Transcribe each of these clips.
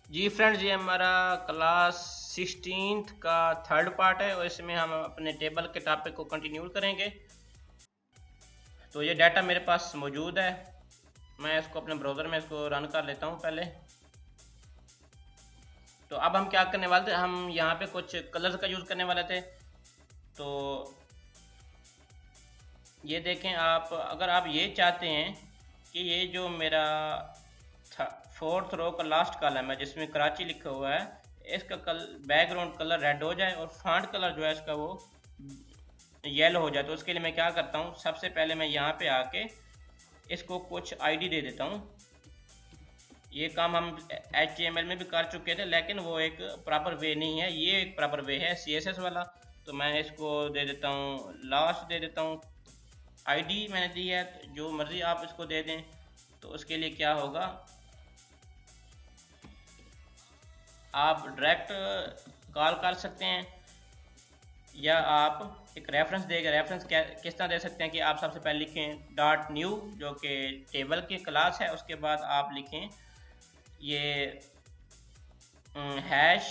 जी friends, ये हमारा class 16th का थर्ड पार्ट है और इसमें हम अपने टेबल के टॉपिक को कंटिन्यू करेंगे। तो ये डाटा मेरे पास मौजूद है। मैं इसको अपने ब्राउज़र में इसको रन कर लेता हूँ पहले। तो अब हम क्या करने वाले थे, हम यहाँ पे कुछ कलर्स का यूज़ करने वाले थे। तो ये देखें आप, अगर आप ये चाहते हैं कि ये जो मेरा फोर्थ रो का लास्ट कॉलम है जिसमें कराची लिखा हुआ है, इसका बैकग्राउंड कलर रेड हो जाए और फॉन्ट कलर जो है इसका वो येलो हो जाए, तो उसके लिए मैं क्या करता हूँ, सबसे पहले मैं यहाँ पे आके इसको कुछ आईडी दे देता हूँ। ये काम हम HTML में भी कर चुके थे, लेकिन वो एक प्रॉपर वे नहीं है, ये एक प्रॉपर वे है CSS वाला। तो मैं इसको दे देता हूँ लास्ट, दे देता हूँ आईडी मैंने दी है, जो मर्जी आप इसको दे दें। तो उसके लिए क्या होगा, आप डायरेक्ट कॉल कर सकते हैं या आप एक रेफरेंस देगा। रेफरेंस क्या किस तरह दे सकते हैं कि आप सबसे पहले लिखें डॉट न्यू जो कि टेबल की क्लास है, उसके बाद आप लिखें ये हैश,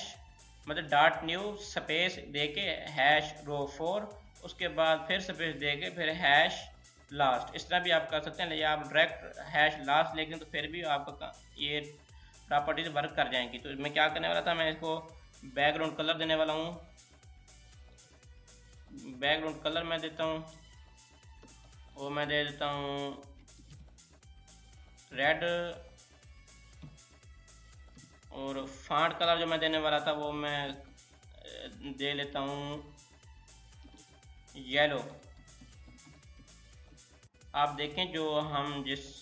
मतलब डॉट न्यू स्पेस दे के हैश रो 4, उसके बाद फिर स्पेस दे के फिर हैश लास्ट। इस तरह भी आप कर सकते हैं, या आप डायरेक्ट हैश लास्ट लेकिन तो फिर भी आपका ये प्रॉपर्टीज वर्क कर जाएंगी। तो मैं क्या करने वाला था, मैं इसको बैकग्राउंड कलर देने वाला हूँ। बैकग्राउंड कलर मैं देता हूँ, वो मैं दे देता हूँ रेड, और फॉन्ट कलर जो मैं देने वाला था वो मैं दे लेता हूँ येलो। आप देखें जो हम जिस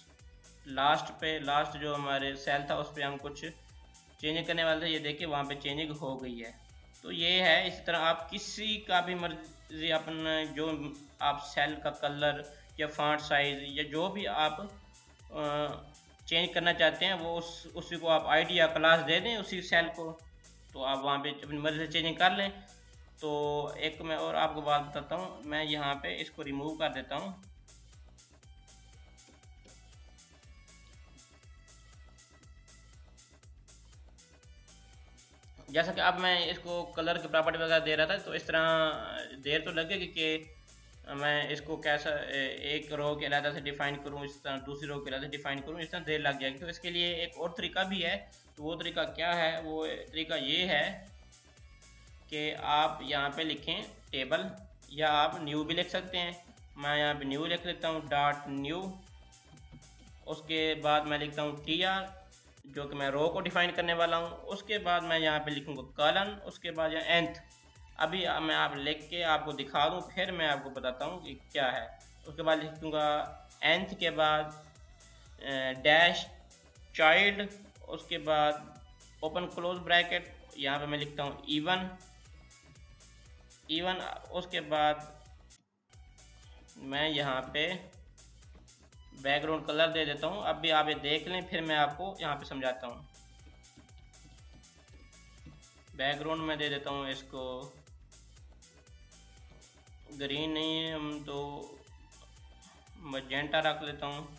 लास्ट जो हमारे सेल था उस पर हम कुछ चेंज करने वाले थे, ये देखिए वहाँ पे चेंजिंग हो गई है। तो ये है, इस तरह आप किसी का भी मर्जी अपना जो आप सेल का कलर या फॉन्ट साइज या जो भी आप चेंज करना चाहते हैं वो उसी को आप आईडी या क्लास दे दें उसी सेल को, तो आप वहाँ पे अपनी मर्जी से चेंजिंग कर लें। तो एक मैं और आपको बात बताता हूँ, मैं यहाँ पे इसको रिमूव कर देता हूँ। जैसा कि अब मैं इसको कलर की प्रॉपर्टी वगैरह दे रहा था, तो इस तरह देर तो लगेगी कि मैं इसको कैसा एक रो के अलग से डिफाइन करूँ, इस तरह दूसरी रो के अलग से डिफाइन करूँ, इस तरह देर लग जाएगी। तो इसके लिए एक और तरीका भी है। तो वो तरीका क्या है, वो तरीका ये है कि आप यहाँ पे लिखें टेबल, या आप न्यू भी लिख सकते हैं। मैं यहाँ पे न्यू लिख लेता हूँ डॉट न्यू, उसके बाद मैं लिखता हूँ TR जो कि मैं रो को डिफाइन करने वाला हूँ। उसके बाद मैं यहाँ पे लिखूँगा कॉलन, उसके बाद यहाँ nth। अभी मैं आप लिख के आपको दिखा दूँ, फिर मैं आपको बताता हूँ कि क्या है। उसके बाद लिखूँगा nth के बाद डैश चाइल्ड, उसके बाद ओपन क्लोज ब्रैकेट, यहाँ पे मैं लिखता हूँ इवन। उसके बाद मैं यहाँ पे बैकग्राउंड कलर दे देता हूँ। अब भी आप ये देख लें, फिर मैं आपको यहाँ पे समझाता हूँ। बैकग्राउंड में दे देता हूँ इसको ग्रीन, नहीं है हम तो मजेंटा रख लेता हूँ।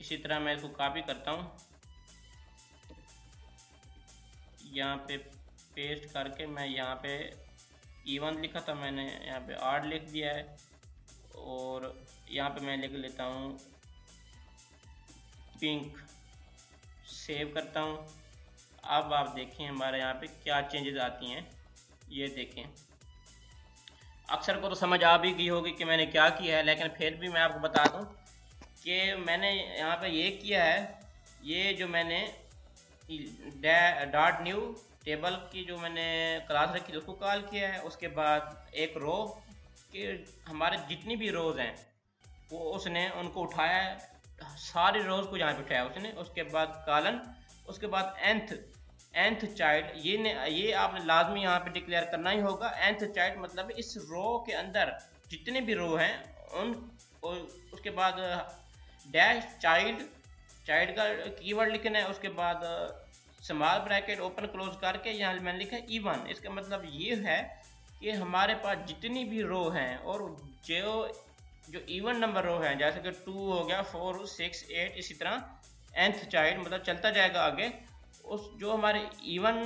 इसी तरह मैं इसको कॉपी करता हूँ, यहाँ पे पेस्ट करके मैं यहाँ पे इवन लिखा था, मैंने यहाँ पे आर्ट लिख दिया है, और यहाँ पे मैं लिख लेता हूँ पिंक। सेव करता हूँ। अब आप देखें हमारे यहाँ पे क्या चेंजेस आती हैं, ये देखें। अक्सर को तो समझ आ भी गई होगी कि मैंने क्या किया है, लेकिन फिर भी मैं आपको बता दूँ कि मैंने यहाँ पे ये किया है। ये जो मैंने डॉट न्यू टेबल की जो मैंने क्लास रखी थी उसको कॉल किया है। उसके बाद एक रो के हमारे जितनी भी रोज़ हैं वो उसने उनको उठाया है, सारी रोज़ को यहाँ पे उठाया उसने। उसके बाद कॉलन, उसके बाद nth चाइल्ड, ये आपने लाजमी यहाँ पे डिक्लेयर करना ही होगा। nth चाइल्ड मतलब इस रो के अंदर जितने भी रो हैं उन, उसके बाद डैश चाइल्ड का कीवर्ड लिखना है। उसके बाद स्मॉल ब्रैकेट ओपन क्लोज करके यहाँ मैंने लिखा है इवन। इसका मतलब ये है कि हमारे पास जितनी भी रो हैं और जो इवन नंबर रो हैं, जैसे कि 2 हो गया, 4, 6, 8, इसी तरह nth चाइल्ड मतलब चलता जाएगा आगे, उस जो हमारे इवन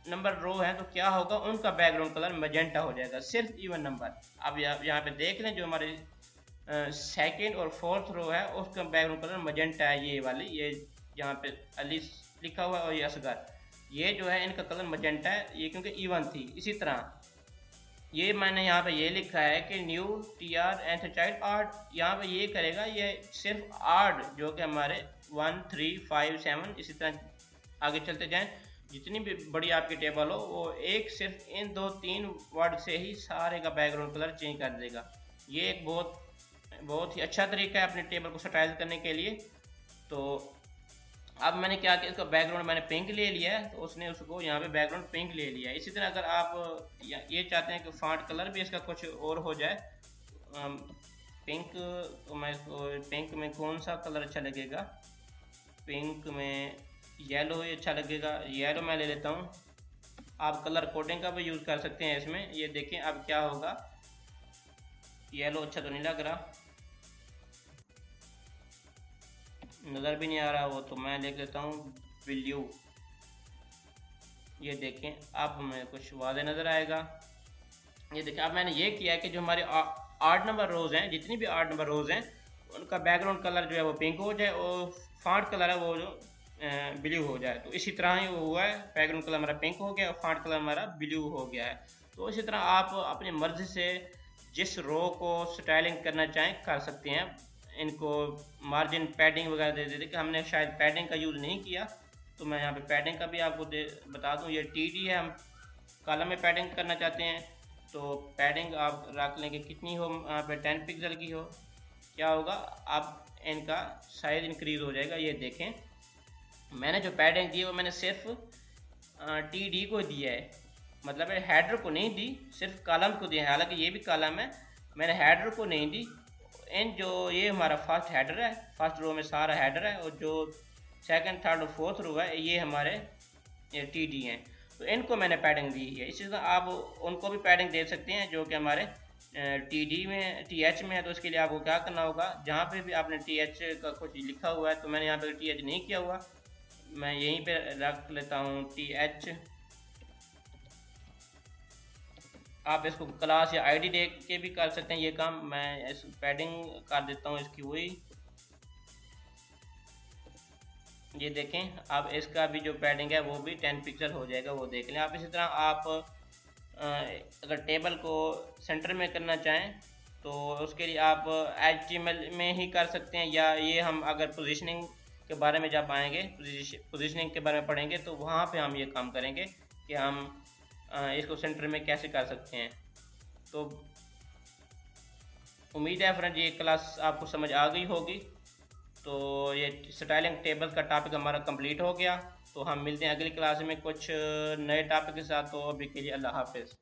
नंबर रो है तो क्या होगा, उनका बैकग्राउंड कलर मैजेंटा हो जाएगा, सिर्फ इवन नंबर। अब यहाँ पे देख लें जो हमारे सेकंड और फोर्थ रो है उसका बैकग्राउंड कलर मैजेंटा है, ये वाली, ये यहाँ पे अली लिखा हुआ है और ये असगर, ये जो है इनका कलर मैजेंटा है, ये क्योंकि इवन थी। इसी तरह ये मैंने यहाँ पे ये लिखा है कि new tr nth child art, यहाँ पे ये करेगा ये सिर्फ आर्ट जो कि हमारे 1 3 5 7 इसी तरह आगे चलते जाएं, जितनी भी बड़ी आपकी टेबल हो वो एक सिर्फ इन 2-3 वर्ड से ही सारे का बैकग्राउंड कलर चेंज कर देगा। ये एक बहुत ही अच्छा तरीका है अपने टेबल को स्टाइल करने के लिए। तो अब मैंने क्या किया, इसका बैकग्राउंड मैंने पिंक ले लिया है, तो उसने उसको यहाँ पे बैकग्राउंड पिंक ले लिया है। इसी तरह अगर आप ये चाहते हैं कि फॉन्ट कलर भी इसका कुछ और हो जाए, पिंक, तो मैं इसको पिंक में कौन सा कलर अच्छा लगेगा, पिंक में येलो ही अच्छा लगेगा, येलो मैं ले लेता हूँ। आप कलर कोडिंग का भी यूज़ कर सकते हैं इसमें। ये देखें अब क्या होगा, येलो अच्छा तो नहीं लग रहा, नज़र भी नहीं आ रहा वो, तो मैं लिख लेता हूँ ब्लू। ये देखें अब हमें कुछ वाज़े नज़र आएगा। ये देखें अब मैंने ये किया है कि जो हमारे 8 नंबर रोज़ हैं, जितनी भी 8 नंबर रोज़ हैं उनका बैकग्राउंड कलर जो है वो पिंक हो जाए और फॉन्ट कलर है वो जो ब्लू हो जाए। तो इसी तरह ही वो हुआ है, बैकग्राउंड कलर हमारा पिंक हो गया और फॉन्ट कलर हमारा ब्लू हो गया है। तो इसी तरह आप अपनी मर्ज़ी से जिस रो को स्टाइलिंग करना चाहें कर सकते हैं। इनको मार्जिन पैडिंग वगैरह दे देते कि हमने शायद पैडिंग का यूज़ नहीं किया, तो मैं यहाँ पे पैडिंग का भी आपको बता दूँ। ये TD है, हम कॉलम में पैडिंग करना चाहते हैं तो पैडिंग आप रख लेंगे कितनी हो, यहाँ पे 10 पिक्सल की हो। क्या होगा, अब इनका साइज़ इंक्रीज़ हो जाएगा। ये देखें मैंने जो पैडिंग दी है वो मैंने सिर्फ TD को दिया है, मतलब हेडर को नहीं दी, सिर्फ कॉलम को दिया है। हालांकि ये भी कॉलम है, मैंने हेडर को नहीं दी। इन जो ये हमारा फर्स्ट हेडर है, फर्स्ट रो में सारा हेडर है, और जो सेकंड थर्ड और फोर्थ रो है ये हमारे TD हैं, तो इनको मैंने पैडिंग दी है। इसी तरह आप उनको भी पैडिंग दे सकते हैं जो कि हमारे TD में TH में है। तो इसके लिए आपको क्या करना होगा, जहाँ पे भी आपने TH का कुछ लिखा हुआ है, तो मैंने यहाँ पे TH नहीं किया हुआ, मैं यहीं पे रख लेता हूँ TH। आप इसको क्लास या ID दे के भी कर सकते हैं ये काम। मैं इस पैडिंग कर देता हूँ इसकी वही, ये देखें अब इसका भी जो पैडिंग है वो भी 10 पिक्सल हो जाएगा, वो देख लें आप। इसी तरह आप अगर टेबल को सेंटर में करना चाहें तो उसके लिए आप HTML में ही कर सकते हैं, या ये हम अगर पोजीशनिंग के बारे में जब आएंगे, पोजीशनिंग के बारे में पढ़ेंगे, तो वहाँ पे हम ये काम करेंगे कि हम इसको सेंटर में कैसे कर सकते हैं। तो उम्मीद है फ्रेंड ये क्लास आपको समझ आ गई होगी। तो ये स्टाइलिंग टेबल का टॉपिक हमारा कंप्लीट हो गया। तो हम मिलते हैं अगली क्लास में कुछ नए टॉपिक के साथ। तो अभी के लिए अल्लाह हाफिज़।